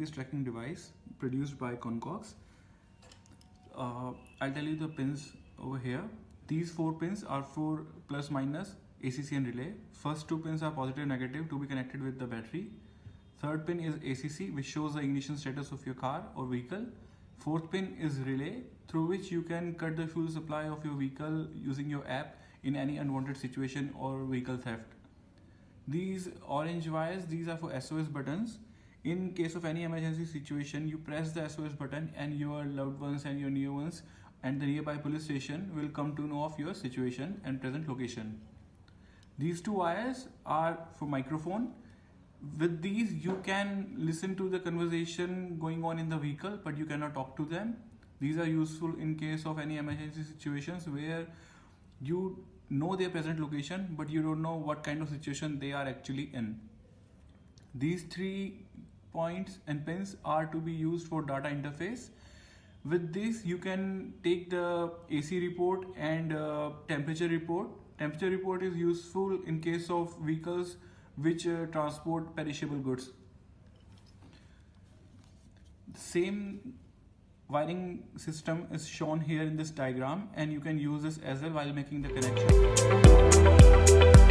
GPS tracking device produced by Concox. I'll tell you the pins over here. These 4 pins are for plus minus, ACC and relay. First 2 pins are positive negative to be connected with the battery. Third pin is ACC, which shows the ignition status of your car or vehicle. Fourth pin is relay, through which you can cut the fuel supply of your vehicle using your app in any unwanted situation or vehicle theft. These orange wires, these are for SOS buttons. In case of any emergency situation, you press the SOS button and your loved ones and your near ones and the nearby police station will come to know of your situation and present location. These 2 wires are for microphone. With these you can listen to the conversation going on in the vehicle, but you cannot talk to them. These are useful in case of any emergency situations where you know their present location but you don't know what kind of situation they are actually in. These 3 points and pins are to be used for data interface. With this you can take the AC report and temperature report. Temperature report is useful in case of vehicles which transport perishable goods. The same wiring system is shown here in this diagram, and you can use this as well while making the connection.